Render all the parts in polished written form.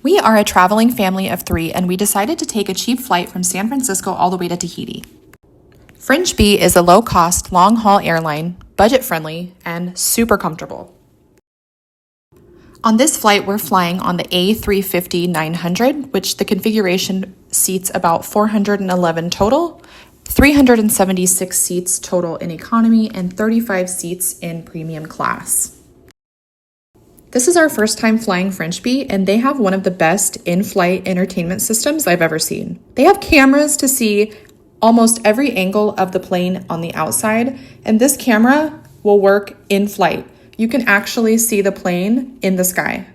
We are a traveling family of 3, and we decided to take a cheap flight from San Francisco all the way to Tahiti. French Bee is a low-cost, long-haul airline, budget-friendly, and super comfortable. On this flight, we're flying on the A350-900, which the configuration seats about 411 total, 376 seats total in economy, and 35 seats in premium class. This is our first time flying French Bee, and they have one of the best in-flight entertainment systems I've ever seen. They have cameras to see almost every angle of the plane on the outside, and this camera will work in flight. You can actually see the plane in the sky.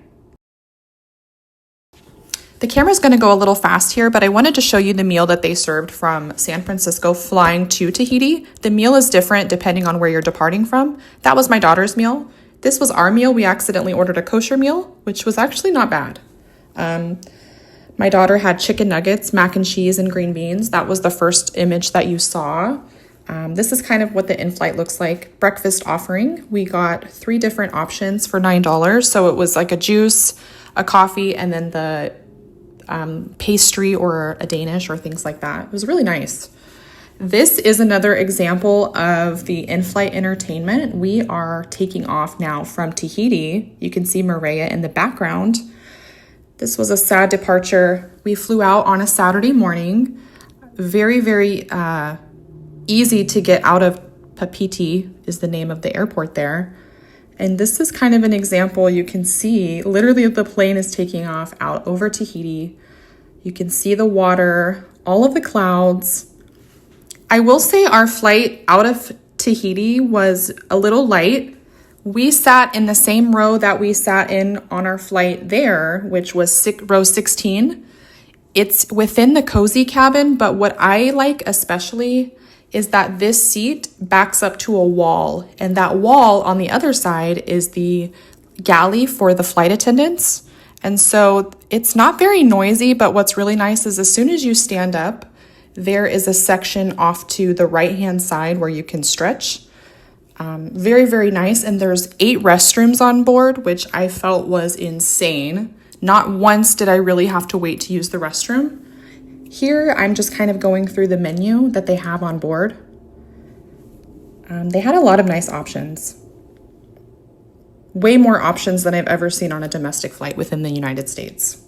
The camera's going to go a little fast here, but I wanted to show you the meal that they served from San Francisco flying to Tahiti. The meal is different depending on where you're departing from. That was my daughter's meal. This was our meal. We accidentally ordered a kosher meal, which was actually not bad. My daughter had chicken nuggets, mac and cheese, and green beans. That was the first image that you saw. This is kind of what the in-flight looks like. Breakfast offering. We got 3 different options for $9. So it was like a juice, a coffee, and then the pastry or a Danish or things like that. It was really nice. This is another example of the in-flight entertainment. We are taking off now from Tahiti. You can see Maria in the background. This was a sad departure. We flew out on a Saturday morning. Very, very easy to get out of Papeete is the name of the airport there. And this is kind of an example. You can see literally the plane is taking off out over Tahiti. You can see the water, all of the clouds. I will say our flight out of Tahiti was a little light. We sat in the same row that we sat in on our flight there, which was row 16. It's within the cozy cabin, but what I like especially is that this seat backs up to a wall, and that wall on the other side is the galley for the flight attendants. And so it's not very noisy, but what's really nice is as soon as you stand up, there is a section off to the right-hand side where you can stretch. Very, very nice. And there's 8 restrooms on board, which I felt was insane. Not once did I really have to wait to use the restroom. Here, I'm just kind of going through the menu that they have on board. They had a lot of nice options. Way more options than I've ever seen on a domestic flight within the United States.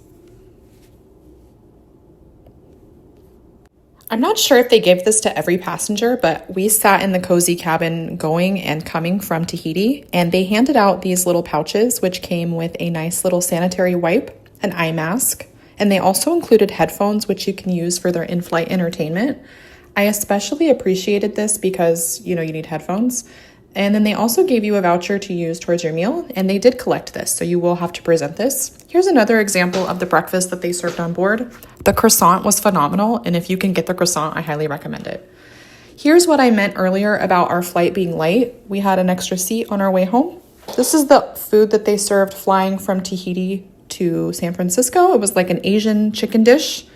I'm not sure if they gave this to every passenger, but we sat in the cozy cabin going and coming from Tahiti, and they handed out these little pouches, which came with a nice little sanitary wipe, an eye mask, and they also included headphones, which you can use for their in-flight entertainment. I especially appreciated this because, you need headphones. And then they also gave you a voucher to use towards your meal, and they did collect this, so you will have to present this. Here's another example of the breakfast that they served on board. The croissant was phenomenal, and if you can get the croissant, I highly recommend it. Here's what I meant earlier about our flight being light. We had an extra seat on our way home. This is the food that they served flying from Tahiti to San Francisco. It was like an Asian chicken dish,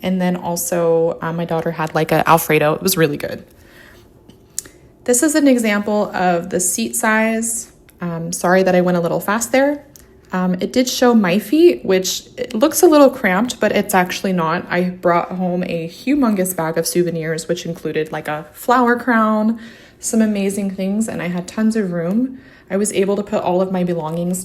and then also my daughter had like an Alfredo. It was really good. This is an example of the seat size. Sorry that I went a little fast there. It did show my feet, which it looks a little cramped, but it's actually not. I brought home a humongous bag of souvenirs, which included like a flower crown, some amazing things, and I had tons of room. I was able to put all of my belongings